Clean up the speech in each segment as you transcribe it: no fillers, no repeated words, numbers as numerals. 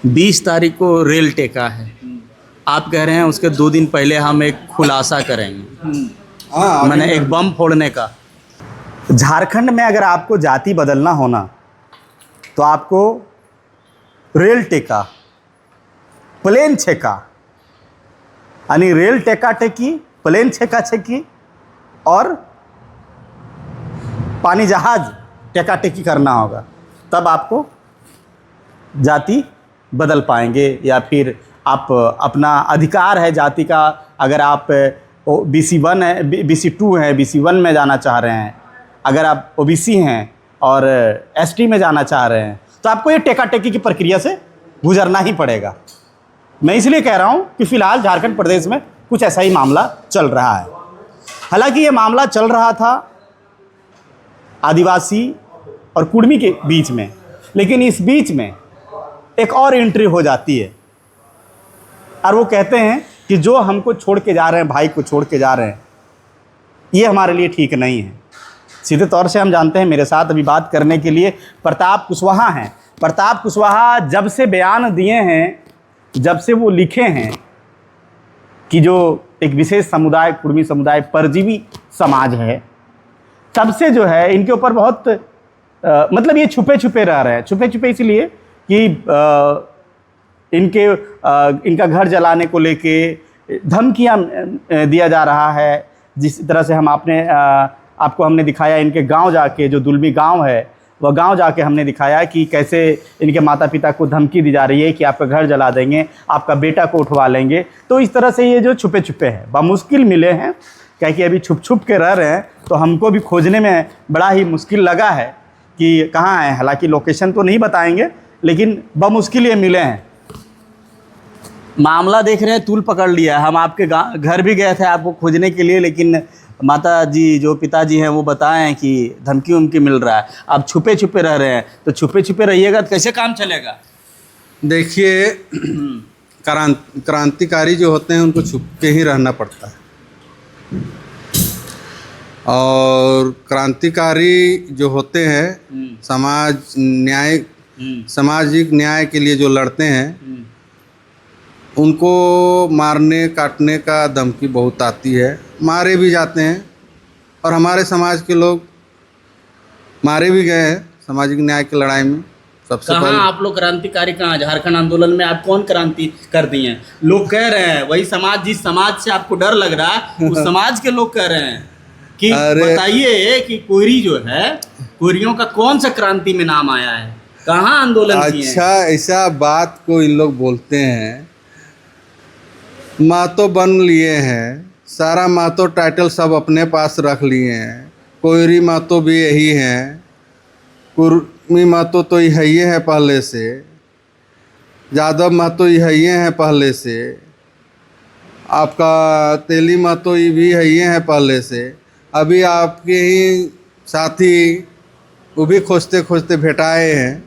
20 तारीख को रेल टेका है। आप कह रहे हैं उसके 2 दिन पहले हम एक खुलासा करेंगे, मैंने एक बम फोड़ने का। झारखंड में अगर आपको जाति बदलना होना तो आपको रेल टेका, प्लेन छेका, यानी रेल टेका टेकी, प्लेन छेका छेकी और पानी जहाज टेका टेकी करना होगा, तब आपको जाति बदल पाएंगे। या फिर आप अपना अधिकार है जाति का, अगर आप BC1 है, BC2 है, BC1 में जाना चाह रहे हैं, अगर आप OBC हैं और ST में जाना चाह रहे हैं, तो आपको ये टेका टेकी की प्रक्रिया से गुजरना ही पड़ेगा। मैं इसलिए कह रहा हूँ कि फ़िलहाल झारखंड प्रदेश में कुछ ऐसा ही मामला चल रहा है। हालांकि ये मामला चल रहा था आदिवासी और कुर्मी के बीच में, लेकिन इस बीच में एक और एंट्री हो जाती है और वो कहते हैं कि जो हमको छोड़ के जा रहे हैं, भाई को छोड़ के जा रहे हैं, ये हमारे लिए ठीक नहीं है। सीधे तौर से हम जानते हैं, मेरे साथ अभी बात करने के लिए प्रताप कुशवाहा हैं। प्रताप कुशवाहा जब से बयान दिए हैं, जब से वो लिखे हैं कि जो एक विशेष समुदाय, कुर्मी समुदाय परजीवी समाज है, तब से जो है इनके ऊपर बहुत मतलब ये छुपे छुपे रह रहे हैं। छुपे छुपे इसलिए कि इनका घर जलाने को लेके धमकियां दिया जा रहा है। जिस तरह से हम आपको हमने दिखाया इनके गांव जाके, जो दुलमी गांव है, वह गांव जाके हमने दिखाया कि कैसे इनके माता पिता को धमकी दी जा रही है कि आपका घर जला देंगे, आपका बेटा को उठवा लेंगे। तो इस तरह से ये जो छुपे छुपे हैं, बामुश्किल मिले हैं, क्या कि अभी छुप छुप के रह रहे हैं, तो हमको भी खोजने में बड़ा ही मुश्किल लगा है कि कहाँ हैं। हालांकि लोकेशन तो नहीं बताएंगे, लेकिन बामुश्किल ये मिले हैं। मामला देख रहे हैं, तूल पकड़ लिया है। हम आपके घर भी गए थे आपको खोजने के लिए, लेकिन माता जी, जो पिताजी हैं, वो बताएं कि धमकी उमकी मिल रहा है। आप छुपे छुपे रह रहे हैं, तो छुपे छुपे रहिएगा तो कैसे काम चलेगा? देखिए, क्रांतिकारी जो होते हैं उनको छुप के ही रहना पड़ता है, और क्रांतिकारी जो होते हैं सामाजिक न्याय के लिए जो लड़ते हैं, उनको मारने काटने का धमकी बहुत आती है, मारे भी जाते हैं। और हमारे समाज के लोग मारे भी गए हैं सामाजिक न्याय की लड़ाई में। सबसे पहले आप लोग क्रांतिकारी कहाँ? झारखंड आंदोलन में आप कौन क्रांति कर दिए हैं? लोग कह रहे हैं, वही समाज, जिस समाज से आपको डर लग रहा है, उस समाज के लोग कह रहे हैं कि बताइए कि कोयरी जो है, कोयरियों का कौन सा क्रांति में नाम आया है, कहाँ आंदोलन किए हैं? अच्छा, ऐसा बात को इन लोग बोलते हैं। मातो बन लिए हैं, सारा मातो टाइटल सब अपने पास रख लिए हैं। कोयरी मातो भी यही हैं, कुर्मी मातो तो यही है पहले से, यादव मातो यही हैं पहले से, आपका तेली मातो ये भी यही हैं पहले से। अभी आपके ही साथी वो भी खोजते खोजते भेटाए हैं,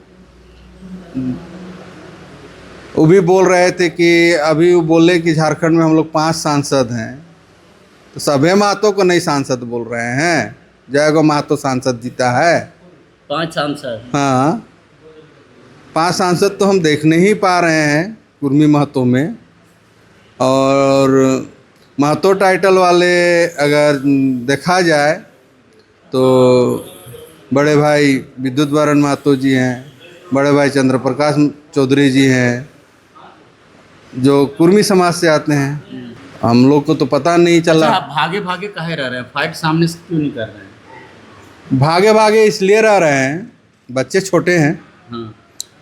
वो भी बोल रहे थे कि अभी वो बोले कि झारखंड में हम लोग 5 सांसद हैं, तो सभी महतो को नहीं सांसद बोल रहे हैं। जयगो महतो सांसद जीता है, 5 सांसद। हाँ, 5 सांसद तो हम देख नहीं पा रहे हैं कुर्मी महतो में। और महतो टाइटल वाले अगर देखा जाए तो बड़े भाई विद्युत वरण महतो जी हैं, बड़े भाई चंद्र प्रकाश चौधरी जी हैं, जो कुर्मी समाज से आते हैं। हम लोग को तो पता नहीं चला। अच्छा, भागे भागे काहे रह रहे हैं? फाइट सामने से क्यों नहीं कर रहे हैं? भागे भागे इसलिए रह रहे हैं, बच्चे छोटे हैं। हाँ।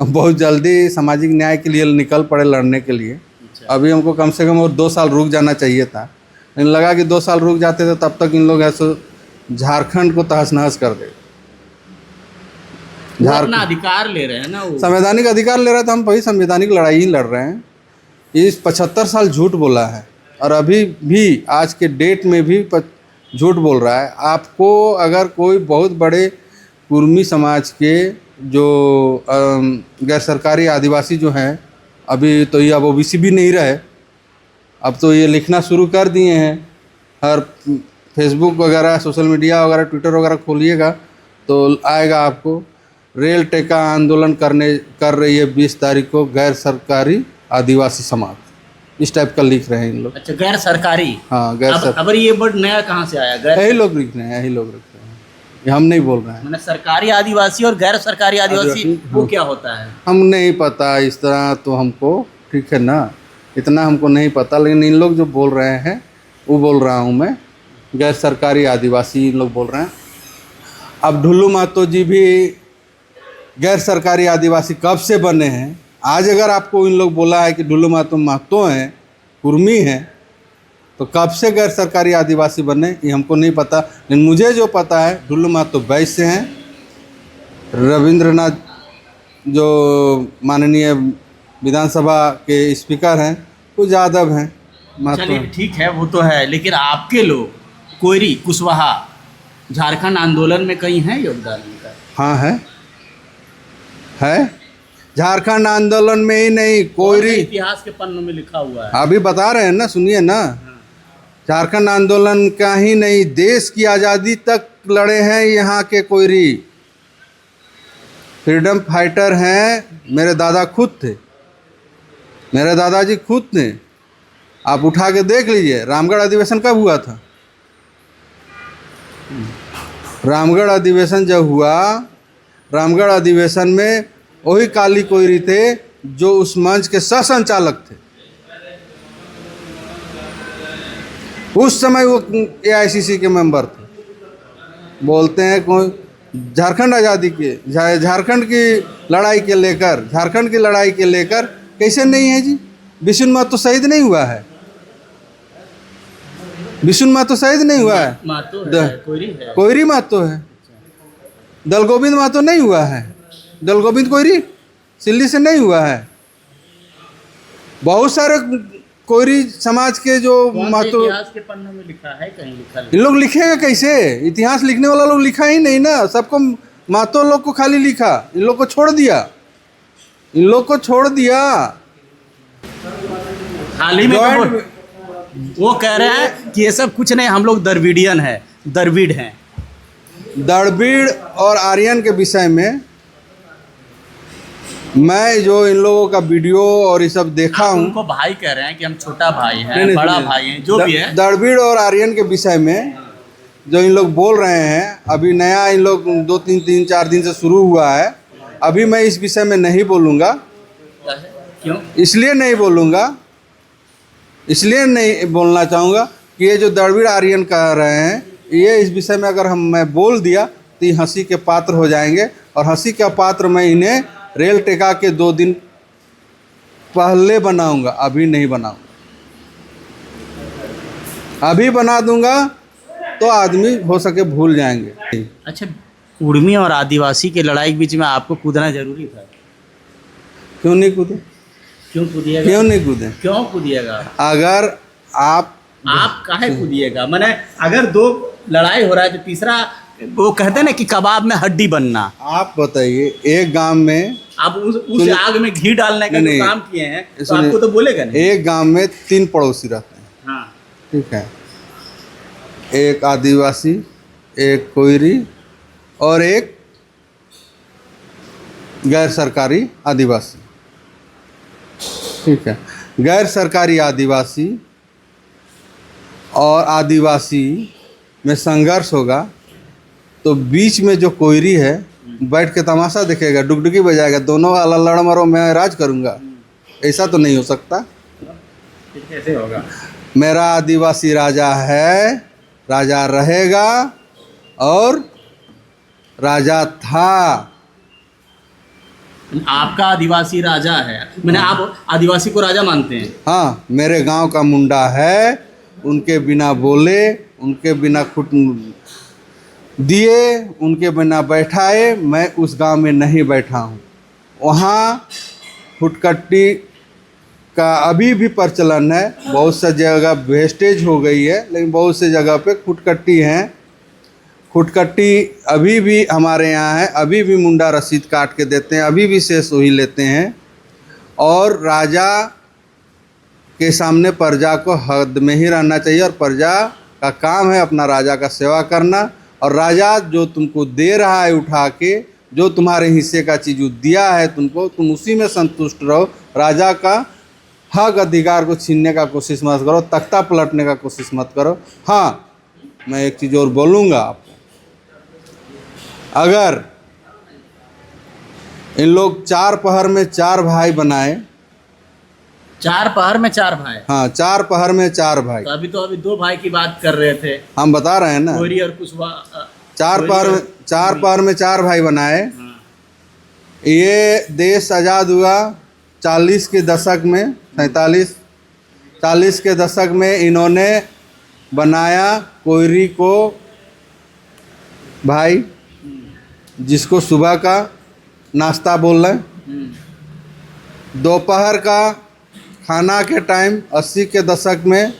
बहुत जल्दी सामाजिक न्याय के लिए निकल पड़े लड़ने के लिए। अच्छा। अभी हमको कम से कम और 2 साल रुक जाना चाहिए था, लेकिन लगा कि 2 साल रुक जाते थे तब तक इन लोग ऐसे झारखंड को तहस नहस कर दे। अपना अधिकार ले रहे हैं ना, वो संवैधानिक अधिकार ले रहे थे। हम वही संवैधानिक लड़ाई ही लड़ रहे हैं। इस 75 साल झूठ बोला है, और अभी भी आज के डेट में भी झूठ बोल रहा है। आपको अगर कोई बहुत बड़े कुर्मी समाज के जो गैर सरकारी आदिवासी जो हैं, अभी तो ये अब OBC भी नहीं रहे, अब तो ये लिखना शुरू कर दिए हैं। हर फेसबुक वगैरह, सोशल मीडिया वगैरह, ट्विटर वगैरह खोलिएगा तो आएगा आपको रेल टेका आंदोलन कर रही है 20 तारीख को गैर सरकारी आदिवासी समाज, इस टाइप का लिख रहे हैं इन लोग। अच्छा, गैर सरकारी। हाँ, गैर सरकारी। अब ये वर्ड नया कहाँ से आया? गैर, यही लोग लिख रहे हैं, यही लोग लिख रहे हैं, ये हम नहीं बोल रहे हैं। मैंने सरकारी आदिवासी और गैर सरकारी आदिवासी वो क्या होता है? हम नहीं पता इस तरह तो हमको, ठीक है ना, इतना हमको नहीं पता, लेकिन इन लोग जो बोल रहे हैं वो बोल रहा हूँ मैं, गैर सरकारी आदिवासी इन लोग बोल रहे हैं। अब ढुल्लू महतो जी भी गैर सरकारी आदिवासी कब से बने हैं? आज अगर आपको इन लोग बोला है कि ढुल्लू महतो हैं, कुर्मी हैं, तो कब से गैर सरकारी आदिवासी बने ये हमको नहीं पता। लेकिन मुझे जो पता है, ढुल्लू महतो वैश्य से हैं, रविंद्रनाथ जो माननीय विधानसभा के स्पीकर हैं वो यादव हैं, महतो चलिए हैं। ठीक है, वो तो है, लेकिन आपके लोग कोयरी, कुशवाहा, झारखंड आंदोलन में कहीं है योगदान उनका? हाँ है झारखंड आंदोलन में ही नहीं, कोयरी इतिहास के पन्नों में लिखा हुआ है। अभी बता रहे हैं ना, सुनिए ना, झारखंड आंदोलन का ही नहीं, देश की आज़ादी तक लड़े हैं यहाँ के कोयरी, फ्रीडम फाइटर हैं। मेरे दादा खुद थे, मेरे दादाजी खुद थे। आप उठा के देख लीजिए, रामगढ़ अधिवेशन कब हुआ था? रामगढ़ अधिवेशन जब हुआ, रामगढ़ अधिवेशन में वही काली कोयरी थे जो उस मंच के सह-संचालक थे। उस समय वो AICC के मेंबर थे। बोलते हैं कोई झारखंड आज़ादी के, झारखंड की लड़ाई के लेकर, झारखंड की लड़ाई के लेकर कैसे नहीं है जी? विष्णु महतो शहीद नहीं हुआ है, विष्णु महतो शहीद नहीं हुआ है, कोयरी महतो है, दलगोविंद महतो नहीं हुआ है, दलगोविंद कोयरी सिल्ली से नहीं हुआ है। बहुत सारे कोयरी समाज के जो महतो, इतिहास के पन्नों में लिखा है, कहीं लिखा इन लोग लिखेगा कैसे? इतिहास लिखने वाला लोग लिखा ही नहीं ना, सबको महतो लोग को खाली लिखा, इन लोग को छोड़ दिया, इन लोग को छोड़ दिया। हाल ही में वो कह रहे हैं कि ये सब कुछ नहीं, हम लोग द्रविडियन है, द्रविड़ हैं। द्रविड़ और आर्यन के विषय में मैं जो इन लोगों का वीडियो और ये सब देखा हूँ, उनको भाई कह रहे हैं कि हम छोटा भाई हैं, नहीं, बड़ा नहीं, भाई हैं, जो भी है। द्रविड़ और आर्यन के विषय में जो इन लोग बोल रहे हैं, अभी नया इन लोग 2-3-4 दिन से शुरू हुआ है। अभी मैं इस विषय में नहीं बोलूँगा। क्यों? इसलिए नहीं बोलूँगा, इसलिए नहीं बोलना चाहूँगा कि ये जो द्रविड़ आर्यन कह रहे हैं, ये इस विषय में अगर मैं बोल दिया तो ये हंसी के पात्र हो जाएंगे, और हंसी का पात्र मैं इन्हें रेल टेका के 2 दिन पहले बनाऊंगा, अभी नहीं बनाऊंगा। अभी बना दूंगा तो आदमी हो सके भूल जाएंगे। अच्छा, कुर्मी और आदिवासी के लड़ाई के बीच में आपको कूदना जरूरी था? क्यों नहीं कूदे? क्यों कूदिएगा? क्यों नहीं कूदे? क्यों कूदिएगा? अगर आप काहे कूदिएगा? मैंने अगर 2 लड़ाई हो रहा है तो तीसरा, वो कहते हैं ना कि कबाब में हड्डी बनना। आप बताइए, एक गांव में आप उस आग में घी डालने का जो काम किए हैं, तो आपको तो बोलेगा नहीं। एक गांव में 3 पड़ोसी रहते हैं, हाँ, ठीक है, एक आदिवासी, एक कोयरी और एक गैर सरकारी आदिवासी, ठीक है। गैर सरकारी आदिवासी और आदिवासी में संघर्ष होगा तो बीच में जो कोयरी है बैठ के तमाशा देखेगा, डुगडुगी बजाएगा, दोनों वाला लड़ मरो मैं राज करूँगा, ऐसा तो नहीं हो सकता। कैसे होगा? मेरा आदिवासी राजा है, राजा रहेगा और राजा था। आपका आदिवासी राजा है, मैंने आप आदिवासी को राजा मानते हैं? हाँ, मेरे गांव का मुंडा है, उनके बिना बोले, उनके बिना खुट दिए, उनके बिना बैठाए मैं उस गांव में नहीं बैठा हूँ। वहाँ फुटकट्टी का अभी भी प्रचलन है, बहुत सा जगह वेस्टेज हो गई है, लेकिन बहुत से जगह पे फुटकट्टी हैं। फुटकट्टी अभी भी हमारे यहाँ है, अभी भी मुंडा रसीद काट के देते हैं, अभी भी शेष वही लेते हैं। और राजा के सामने प्रजा को हद में ही रहना चाहिए, और प्रजा का काम है अपना राजा का सेवा करना, और राजा जो तुमको दे रहा है उठा के जो तुम्हारे हिस्से का चीज़ दिया है तुमको, तुम उसी में संतुष्ट रहो। राजा का हक अधिकार को छीनने का कोशिश मत करो, तख्ता पलटने का कोशिश मत करो। हाँ, मैं एक चीज़ और बोलूँगा आपको, अगर इन लोग 4 पहर में 4 भाई बनाए, 4 पहर में 4 भाई। हाँ 4 पहर में 4 भाई, तो अभी 2 भाई की बात कर रहे थे, हम बता रहे हैं ना। कोयरी और कुशवाहा। 4 पहर में 4 भाई बनाए। ये देश आज़ाद हुआ 40 के दशक में, 40 के दशक में इन्होंने बनाया कोयरी को भाई, जिसको सुबह का नाश्ता बोल रहे हैं। दोपहर का खाना के टाइम 80 के दशक में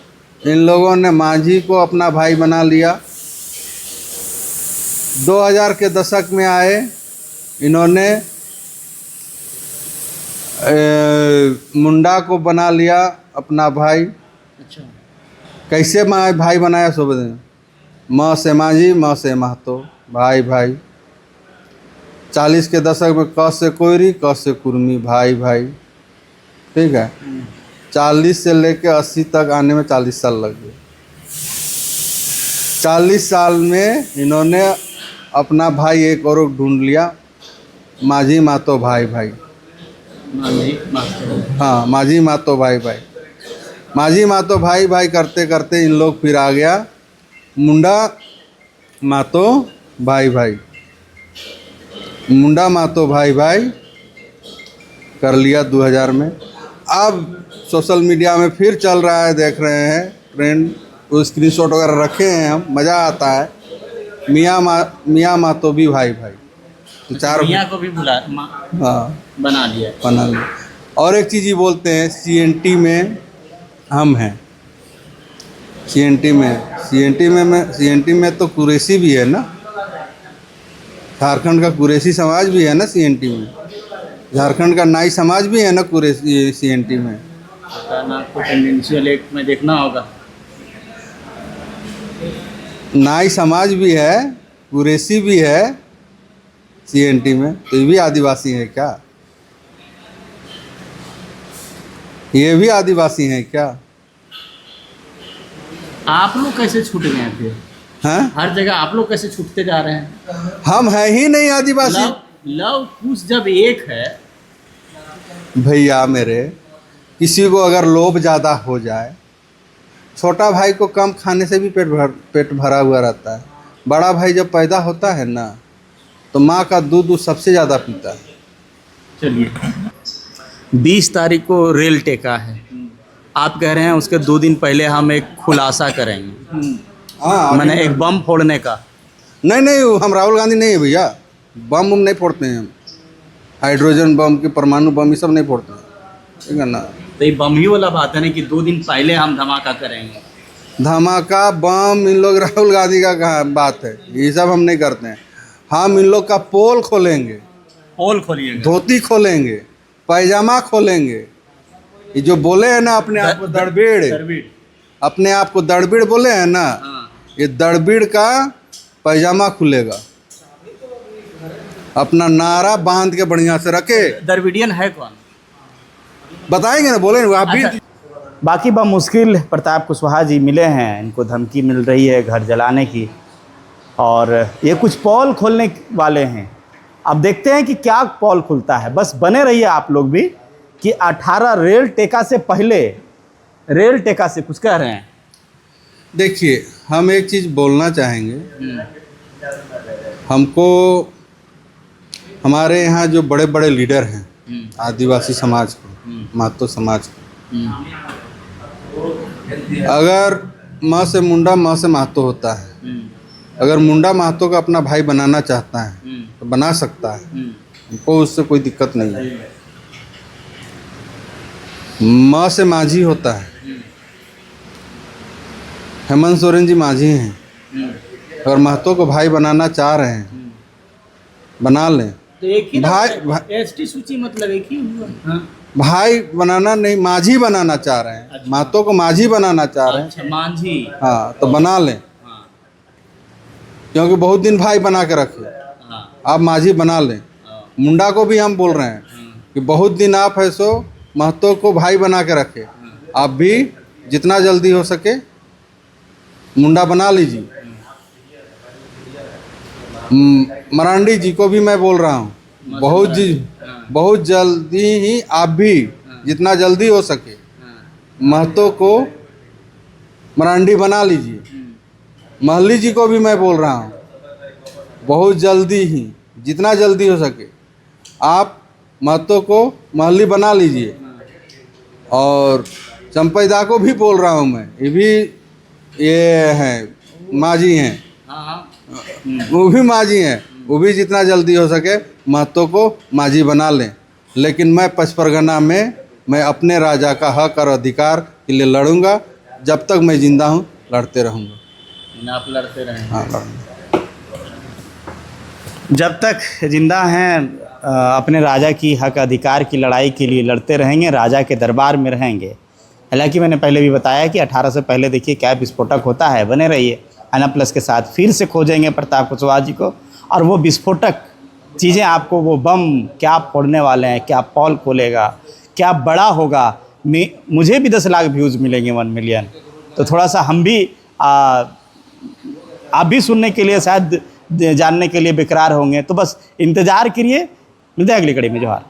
इन लोगों ने मांझी को अपना भाई बना लिया। 2000 के दशक में आए, इन्होंने मुंडा को बना लिया अपना भाई। अच्छा, कैसे भाई बनाया सो बताएं। म से मांझी, म से महतो, भाई भाई। 40 के दशक में क से कोयरी, क से कुर्मी, भाई भाई। ठीक है, 40 से लेके 80 तक आने में 40 साल लग गए। 40 साल में इन्होंने अपना भाई एक और ढूंढ लिया, माझी मातो भाई भाई। हाँ, माझी मातो भाई भाई, माझी मातो भाई भाई करते करते इन लोग फिर आ गया मुंडा मातो भाई भाई। मुंडा मातो भाई भाई कर लिया 2000 में। अब सोशल मीडिया में फिर चल रहा है, देख रहे हैं ट्रेंड, वो स्क्रीनशॉट वगैरह रखे हैं हम, मज़ा आता है। मियाँ मातो भी भाई भाई, तो 4 मियाँ को भी हाँ बना दिया। बना लिया। और एक चीज़ ही बोलते हैं, CNT में हम हैं। CNT में तो कुरैशी भी है ना, झारखंड का कुरैशी समाज भी है ना CNT में। झारखंड का नाई समाज भी है ना कुरैशी CNT में। आपको टेंडेंशियल एक्ट में देखना होगा। नाई समाज भी है, कुरैशी भी है CNT में, तो ये भी आदिवासी है क्या? ये भी आदिवासी हैं क्या? आप लोग कैसे छूट गए फिर? हैं? हर जगह आप लोग कैसे छूटते जा रहे हैं? हम है ही नहीं आदिवासी। लव कुश जब एक है भैया मेरे, किसी को अगर लोभ ज़्यादा हो जाए, छोटा भाई को कम खाने से भी पेट भरा हुआ रहता है। बड़ा भाई जब पैदा होता है ना, तो माँ का दूध सबसे ज़्यादा पीता है। चलिए, 20 तारीख को रेल टेका है, आप कह रहे हैं उसके 2 दिन पहले हम एक खुलासा करेंगे। हाँ, मैंने एक बम फोड़ने का। नहीं, हम राहुल गांधी नहीं है भैया। बम नहीं फोड़ते हैं हम, हाइड्रोजन बम की, परमाणु बम ये सब नहीं फोड़ते हैं, ठीक है ना। तो ये बम ही वाला बात है ना कि 2 दिन पहले हम धमाका करेंगे। धमाका बम इन लोग राहुल गांधी का कहाँ बात है, ये सब हम नहीं करते हैं। हम इन लोग का पोल खोलेंगे, पोल खोलिएगा, धोती खोलेंगे, पैजामा खोलेंगे। ये जो बोले हैं ना अपने आप को दड़बीड़, अपने आप को दड़बीड़ बोले हैं ना, ये दड़बीड़ का पैजामा खुलेगा। अपना नारा बांध के बढ़िया से रखे। दरविडियन है कौन? बताएंगे ना, बोलेंगे आप भी। बाकी मुश्किल प्रताप कुशवाहा जी मिले हैं, इनको धमकी मिल रही है घर जलाने की, और ये कुछ पोल खोलने वाले हैं। अब देखते हैं कि क्या पोल खुलता है। बस बने रहिए आप लोग भी कि 18 रेल टेका से पहले, रेल टेका से कुछ कह रहे हैं। देखिए, हम एक चीज़ बोलना चाहेंगे। हमको हमारे यहाँ जो बड़े बड़े लीडर हैं आदिवासी समाज के, महतो समाज के, अगर माँ से मुंडा, माँ से महतो होता है, अगर मुंडा महतो का अपना भाई बनाना चाहता है तो बना सकता है, हमको उससे कोई दिक्कत नहीं है। माँ से माझी होता है, हेमंत सोरेन जी माझी हैं, अगर महतो को भाई बनाना चाह रहे हैं बना लें। तो एक ही भाई एसटी सूची मतलब एक ही हुआ। हाँ। भाई बनाना नहीं, माझी बनाना चाह रहे हैं। अच्छा। महतो को माझी बनाना चाह रहे हैं। अच्छा, मांझी। हाँ, तो बना लें, हाँ। क्योंकि बहुत दिन भाई बना के रखे। हाँ। आप माझी बना लें। मुंडा को भी हम बोल रहे हैं कि बहुत दिन आप है सो महतो को भाई बना के रखे। आप भी जितना जल्दी हो सके मुंडा बना लीजिए। मरांडी जी को भी मैं बोल रहा हूँ, बहुत जल्दी ही आप भी जितना जल्दी हो सके महतो को मरांडी बना लीजिए। महली जी को भी मैं बोल रहा हूँ, बहुत जल्दी ही जितना जल्दी हो सके आप महतो को महली बना लीजिए। और चंपैदा को भी बोल रहा हूँ मैं, ये हैं माजी हैं, वो भी माजी हैं, वो भी जितना जल्दी हो सके महतो को माजी बना लें। लेकिन मैं पचपरगना में मैं अपने राजा का हक और अधिकार के लिए लड़ूंगा। जब तक मैं जिंदा हूँ लड़ते रहूँगा। आप लड़ते रहें। हाँ, लड़ूंगा। जब तक जिंदा हैं अपने राजा की हक अधिकार की लड़ाई के लिए लड़ते रहेंगे, राजा के दरबार में रहेंगे। हालांकि मैंने पहले भी बताया कि 18 से पहले देखिए क्या विस्फोटक होता है। बने रहिए अन्ना प्लस के साथ, फिर से खोजेंगे प्रताप कुशवाहा जी को और वो विस्फोटक चीज़ें आपको, वो बम क्या फोड़ने वाले हैं, क्या पॉल खोलेगा, क्या बड़ा होगा। मुझे भी 10 लाख व्यूज़ मिलेंगे, 1 मिलियन। तो थोड़ा सा हम भी आप भी सुनने के लिए, शायद जानने के लिए बेकरार होंगे। तो बस इंतज़ार करिए, मिलते हैं अगली कड़ी में। जोहार।